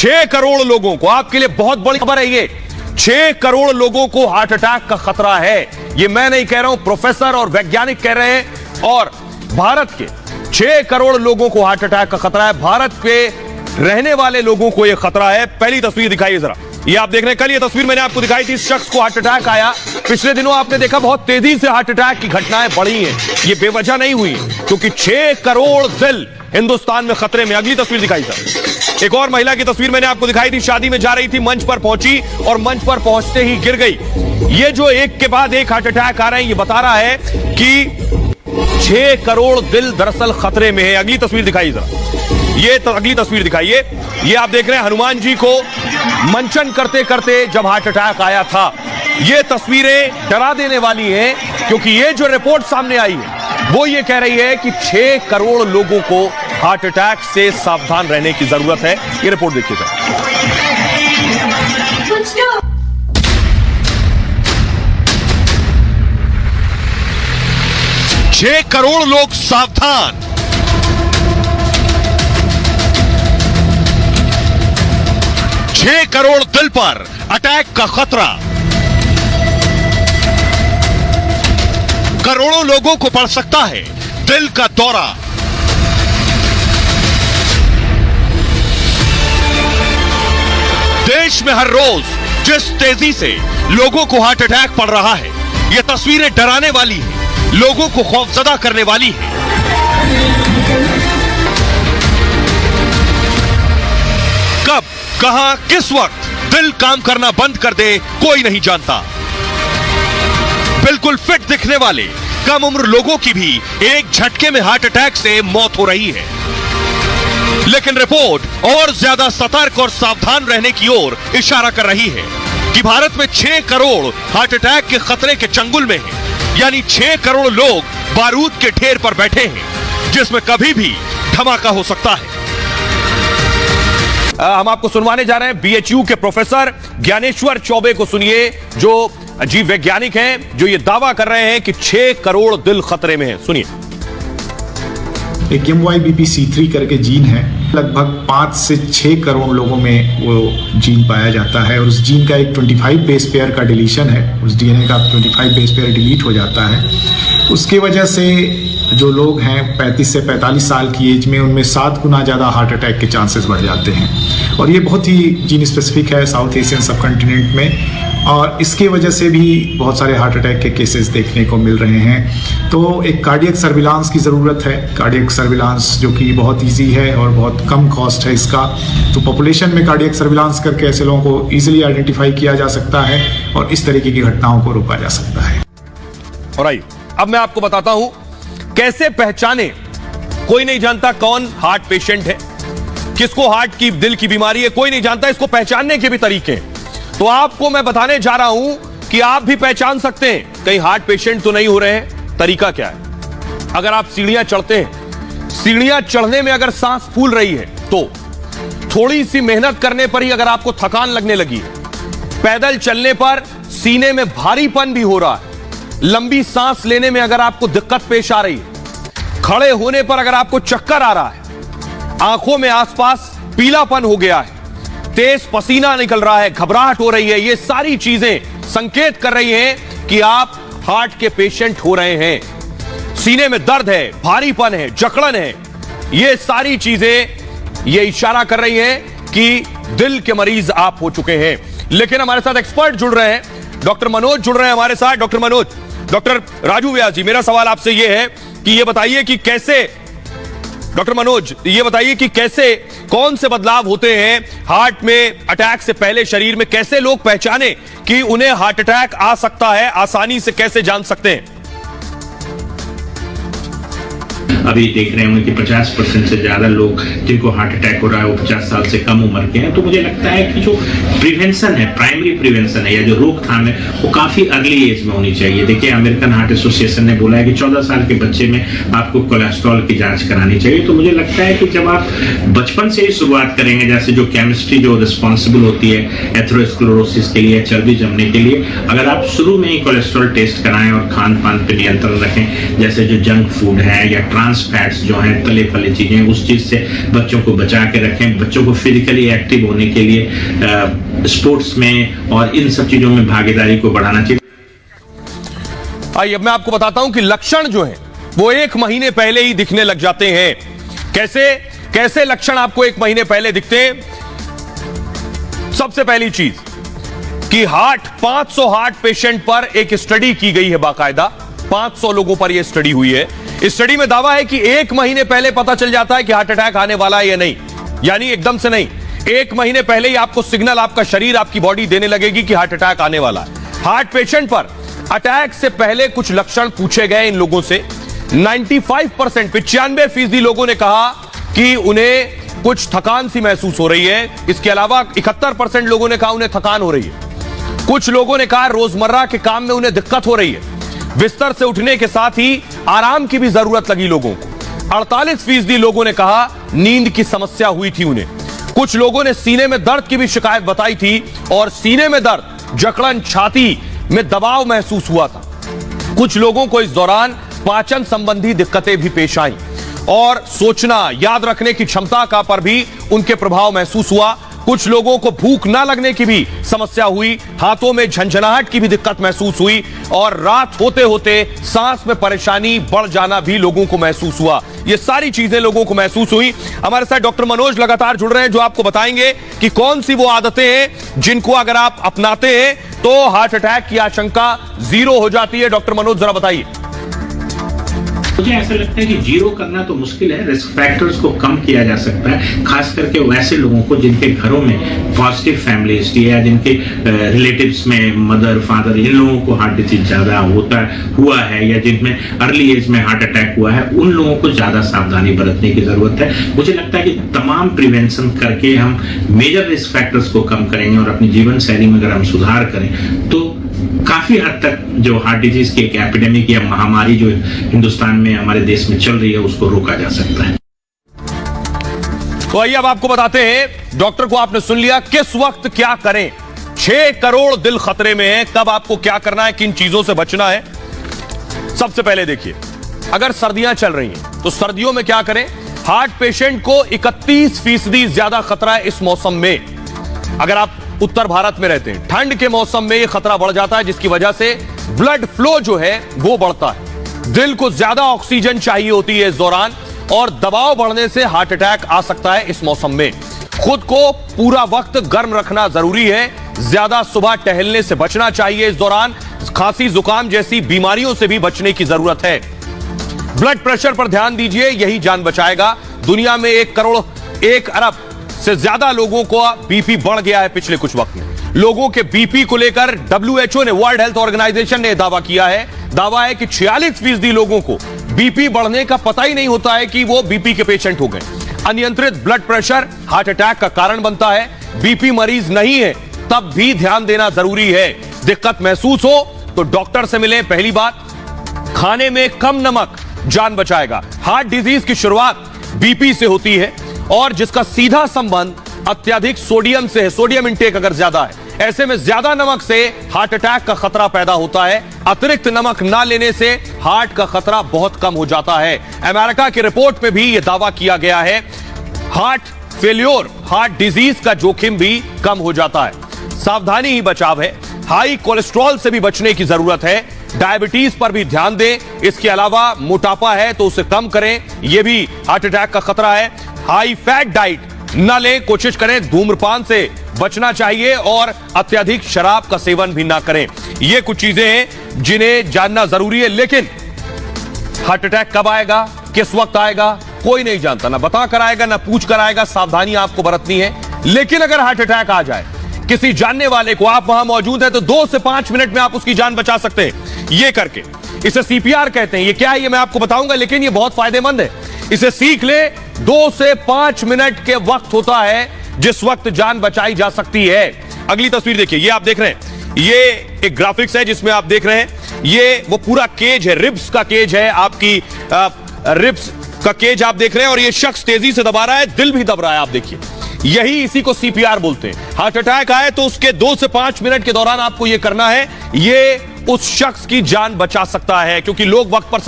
6 करोड़ लोगों को, आपके लिए बहुत बड़ी खबर है ये, 6 करोड़ लोगों को हार्ट अटैक का खतरा है। ये मैं नहीं कह रहा हूं, प्रोफेसर और वैज्ञानिक कह रहे हैं। और भारत के 6 करोड़ लोगों को हार्ट अटैक का खतरा है। भारत के रहने वाले लोगों को यह खतरा है। पहली तस्वीर दिखाइए जरा, ये आप देख रहे हैं। कल ये तस्वीर मैंने आपको दिखाई थी, इस शख्स को हार्ट अटैक आया। पिछले दिनों आपने देखा बहुत तेजी से हार्ट अटैक की घटनाएं बढ़ी हैं। ये बेवजह नहीं हुई, क्योंकि 6 करोड़ दिल हिंदुस्तान में खतरे में। अगली तस्वीर दिखाई सर, एक और महिला की तस्वीर मैंने आपको दिखाई थी। शादी में जा रही थी, मंच पर पहुंची और मंच पर पहुंचते ही गिर गई। ये जो एक के बाद एक हार्ट अटैक आ रहे हैं, ये बता रहा है कि 6 करोड़ दिल दरअसल खतरे में है। अगली तस्वीर दिखाइए जरा, ये अगली तस्वीर दिखाइए। ये आप देख रहे हैं हनुमान जी को मंचन करते करते जब हार्ट अटैक आया था। ये तस्वीरें डरा देने वाली हैं, क्योंकि ये जो रिपोर्ट सामने आई है वो ये कह रही है कि 6 करोड़ लोगों को हार्ट अटैक से सावधान रहने की जरूरत है। ये रिपोर्ट देखिएगा। 6 करोड़ लोग सावधान। 6 करोड़ दिल पर अटैक का खतरा। करोड़ों लोगों को पड़ सकता है दिल का दौरा। देश में हर रोज जिस तेजी से लोगों को हार्ट अटैक पड़ रहा है, ये तस्वीरें डराने वाली हैं, लोगों को खौफजदा करने वाली हैं। कब, कहां, किस वक्त दिल काम करना बंद कर दे, कोई नहीं जानता। बिल्कुल फिट दिखने वाले कम उम्र लोगों की भी एक झटके में हार्ट अटैक से मौत हो रही है। लेकिन रिपोर्ट और ज्यादा सतर्क और सावधान रहने की ओर इशारा कर रही है कि भारत में 6 करोड़ हार्ट अटैक के खतरे के चंगुल में हैं। यानी 6 करोड़ लोग बारूद के ढेर पर बैठे हैं, जिसमें कभी भी धमाका हो सकता है। हम आपको सुनवाने जा रहे हैं बीएचयू के प्रोफेसर ज्ञानेश्वर चौबे को। सुनिए, जो अजीब वैज्ञानिक हैं, जो ये दावा कर रहे हैं कि 6 करोड़ दिल खतरे में हैं। सुनिए। एक MYBPC3 करके जीन है, लगभग 5 से 6 करोड़ लोगों में वो जीन पाया जाता है। और उस जीन का एक 25 बेस पेयर का डिलीशन है, उस DNA का 25 बेस पेयर डिलीट हो जाता है। उसकी वजह से जो लोग हैं 35 से 45 साल की एज में, उनमें 7 गुना ज़्यादा हार्ट अटैक के चांसेस बढ़ जाते हैं। और ये बहुत ही जीन स्पेसिफिक है साउथ एशियन सब कॉन्टिनेंट में, और इसके वजह से भी बहुत सारे हार्ट अटैक के केसेस देखने को मिल रहे हैं। तो एक कार्डियक सर्विलांस की ज़रूरत है, कार्डियक सर्विलांस जो कि बहुत इजी है और बहुत कम कॉस्ट है इसका। तो पॉपुलेशन में कार्डियक सर्विलांस करके ऐसे लोगों को ईजिली आइडेंटिफाई किया जा सकता है और इस तरीके की घटनाओं को रोका जा सकता है। और आइए अब मैं आपको बताता हूं कैसे पहचाने। कोई नहीं जानता कौन हार्ट पेशेंट है, किसको हार्ट की, दिल की बीमारी है, कोई नहीं जानता। इसको पहचानने के भी तरीके हैं, तो आपको मैं बताने जा रहा हूं कि आप भी पहचान सकते हैं कहीं हार्ट पेशेंट तो नहीं हो रहे हैं। तरीका क्या है? अगर आप सीढ़ियां चढ़ते हैं, सीढ़ियां चढ़ने में अगर सांस फूल रही है, तो थोड़ी सी मेहनत करने पर ही अगर आपको थकान लगने लगी है, पैदल चलने पर सीने में भारीपन भी हो रहा है, लंबी सांस लेने में अगर आपको दिक्कत पेश आ रही है, खड़े होने पर अगर आपको चक्कर आ रहा है, आंखों में आसपास पीलापन हो गया है, तेज पसीना निकल रहा है, घबराहट हो रही है, ये सारी चीजें संकेत कर रही हैं कि आप हार्ट के पेशेंट हो रहे हैं। सीने में दर्द है, भारीपन है, जकड़न है, ये सारी चीजें ये इशारा कर रही हैं कि दिल के मरीज आप हो चुके हैं। लेकिन हमारे साथ एक्सपर्ट जुड़ रहे हैं, डॉक्टर मनोज जुड़ रहे हैं हमारे साथ। डॉक्टर मनोज, डॉक्टर राजू व्यास जी, मेरा सवाल आपसे यह है कि ये बताइए कि कैसे, डॉक्टर मनोज ये बताइए कि कैसे, कौन से बदलाव होते हैं हार्ट में अटैक से पहले शरीर में, कैसे लोग पहचाने कि उन्हें हार्ट अटैक आ सकता है, आसानी से कैसे जान सकते हैं? अभी देख रहे होंगे कि 50% से ज्यादा लोग जिनको हार्ट अटैक हो रहा है वो 50 साल से कम उम्र के हैं। तो मुझे लगता है कि जो प्रिवेंशन है, प्राइमरी प्रिवेंशन है या जो रोकथाम है, वो काफी अर्ली एज में होनी चाहिए। देखिए, अमेरिकन हार्ट एसोसिएशन ने बोला है कि 14 साल के बच्चे में आपको कोलेस्ट्रॉल की जांच करानी चाहिए। तो मुझे लगता है कि जब आप बचपन से ही शुरुआत करेंगे, जैसे जो केमिस्ट्री जो रिस्पॉन्सिबल होती है एथेरोस्क्लेरोसिस के लिए, चर्बी जमने के लिए, अगर आप शुरू में ही कोलेस्ट्रॉल टेस्ट कराएं और खान पान पर नियंत्रण रखें, जैसे जो जंक फूड है या ट्रांस फैट्स जो हैं, तले फले चीजें, उस चीज से बच्चों को बचा के रखें। बच्चों को फिजिकली एक्टिव होने के लिए स्पोर्ट्स में और इन सब चीजों में भागीदारी को बढ़ाना चाहिए। आइए अब मैं आपको बताता हूं कि लक्षण जो है वो 1 महीने पहले ही दिखने लग जाते हैं। कैसे लक्षण आपको 1 महीने पहले दिखते हैं? सबसे पहली चीज कि 500 हार्ट पेशेंट पर एक स्टडी की गई है, बाकायदा 500 लोगों पर यह स्टडी हुई है। इस स्टडी में दावा है कि 1 महीने पहले पता चल जाता है कि हार्ट अटैक आने वाला है या नहीं, यानी एकदम से नहीं, 1 महीने पहले ही आपको सिग्नल आपका शरीर, आपकी बॉडी देने लगेगी कि हार्ट अटैक आने वाला है। हार्ट पेशेंट पर अटैक से पहले कुछ लक्षण पूछे गए इन लोगों से। 95% 95% लोगों ने कहा कि उन्हें कुछ थकान सी महसूस हो रही है। इसके अलावा 71% लोगों ने कहा उन्हें थकान हो रही है। कुछ लोगों ने कहा रोजमर्रा के काम में उन्हें दिक्कत हो रही है। बिस्तर से उठने के साथ ही आराम की भी जरूरत लगी लोगों को। 48% लोगों ने कहा नींद की समस्या हुई थी उन्हें। कुछ लोगों ने सीने में दर्द की भी शिकायत बताई थी और सीने में दर्द, जकड़न, छाती में दबाव महसूस हुआ था। कुछ लोगों को इस दौरान पाचन संबंधी दिक्कतें भी पेश आईं और सोचना, याद रखने की क्षमता का पर भी उनके प्रभाव महसूस हुआ। कुछ लोगों को भूख ना लगने की भी समस्या हुई, हाथों में झंझनाहट की भी दिक्कत महसूस हुई और रात होते होते सांस में परेशानी बढ़ जाना भी लोगों को महसूस हुआ। ये सारी चीजें लोगों को महसूस हुई। हमारे साथ डॉक्टर मनोज लगातार जुड़ रहे हैं, जो आपको बताएंगे कि कौन सी वो आदतें हैं जिनको अगर आप अपनाते हैं तो हार्ट अटैक की आशंका 0 हो जाती है। डॉक्टर मनोज, जरा बताइए। मुझे ऐसा लगता है कि 0 करना तो मुश्किल है, रिस्क फैक्टर्स को कम किया जा सकता है, खास करके वैसे लोगों को जिनके घरों में पॉजिटिव फैमिली हिस्ट्री है, जिनके रिलेटिव्स में मदर, फादर, इन लोगों को हार्ट डिजीज ज्यादा हुआ है या जिनमें अर्ली एज में हार्ट अटैक हुआ है, उन लोगों को ज्यादा सावधानी बरतने की जरूरत है। मुझे लगता है कि तमाम प्रिवेंशन करके हम मेजर रिस्क फैक्टर्स को कम करेंगे और अपनी जीवन शैली में अगर हम सुधार करें तो काफी हद तक जो हार्ट डिजीज की एक एपिडेमिक या महामारी जो हिंदुस्तान में, हमारे देश में चल रही है, उसको रोका जा सकता है। तो आइए अब आपको बताते हैं, डॉक्टर को आपने सुन लिया, किस वक्त क्या करें। 6 करोड़ दिल खतरे में है, कब आपको क्या करना है, किन चीजों से बचना है। सबसे पहले देखिए, अगर सर्दियां चल रही हैं तो सर्दियों में क्या करें। हार्ट पेशेंट को 31% ज्यादा खतरा है इस मौसम में। अगर आप उत्तर भारत में रहते हैं, ठंड के मौसम में यह खतरा बढ़ जाता है, जिसकी वजह से ब्लड फ्लो जो है वो बढ़ता है। दिल को ज्यादा ऑक्सीजन चाहिए होती है इस दौरान और दबाव बढ़ने से हार्ट अटैक आ सकता है इस मौसम में। खुद को पूरा वक्त गर्म रखना जरूरी है। ज्यादा सुबह टहलने से बचना चाहिए इस दौरान। खांसी, जुकाम जैसी बीमारियों से भी बचने की जरूरत है। ब्लड प्रेशर पर ध्यान दीजिए, यही जान बचाएगा। दुनिया में 1 करोड़ 1 अरब से ज्यादा लोगों को बीपी बढ़ गया है पिछले कुछ वक्त में। लोगों के बीपी को लेकर WHO ने, वर्ल्ड हेल्थ ऑर्गेनाइजेशन ने दावा किया है। दावा है कि 46% लोगों को बीपी बढ़ने का पता ही नहीं होता है कि वो बीपी के पेशेंट हो गए। अनियंत्रित ब्लड प्रेशर हार्ट अटैक का कारण बनता है। बीपी मरीज नहीं है तब भी ध्यान देना जरूरी है। दिक्कत महसूस हो तो डॉक्टर से मिलें। पहली बात, खाने में कम नमक जान बचाएगा। हार्ट डिजीज की शुरुआत बीपी से होती है और जिसका सीधा संबंध अत्यधिक सोडियम से है। सोडियम इंटेक अगर ज्यादा है, ऐसे में ज्यादा नमक से हार्ट अटैक का खतरा पैदा होता है। अतिरिक्त नमक ना लेने से हार्ट का खतरा बहुत कम हो जाता है। अमेरिका की रिपोर्ट में भी यह दावा किया गया है, हार्ट फेल्योर, हार्ट डिजीज का जोखिम भी कम हो जाता है। सावधानी ही बचाव है। हाई कोलेस्ट्रॉल से भी बचने की जरूरत है। डायबिटीज पर भी ध्यान दें। इसके अलावा मोटापा है तो उसे कम करें, यह भी हार्ट अटैक का खतरा है। हाई फैट डाइट न लें, कोशिश करें। धूम्रपान से बचना चाहिए और अत्यधिक शराब का सेवन भी ना करें। ये कुछ चीजें हैं जिन्हें जानना जरूरी है। लेकिन हार्ट अटैक कब आएगा, किस वक्त आएगा, कोई नहीं जानता। ना बता कर आएगा, ना पूछ कर आएगा। सावधानी आपको बरतनी है। लेकिन अगर हार्ट अटैक आ जाए किसी जानने वाले को, आप वहां मौजूद हैं, तो 2 से 5 मिनट में आप उसकी जान बचा सकते हैं। ये करके, इसे CPR कहते हैं। ये क्या है ये मैं आपको बताऊंगा, लेकिन ये बहुत फायदेमंद है। इसे सीख ले। 2 से 5 मिनट के वक्त होता है जिस वक्त जान बचाई जा सकती है। अगली तस्वीर देखिए, ये आप देख रहे हैं, ये एक ग्राफिक्स है जिसमें आप देख रहे हैं ये वो पूरा केज है, रिब्स का केज है, आपकी रिब्स का केज आप देख रहे हैं और ये शख्स तेजी से दबा रहा है, दिल भी दब रहा है। आप देखिए, यही इसी को CPR बोलते हैं। हार्ट अटैक आए तो उसके 2 से 5 मिनट के दौरान आपको यह करना है। ये उस शख्स की जान बचा सकता है, क्योंकि लोग वक्त पर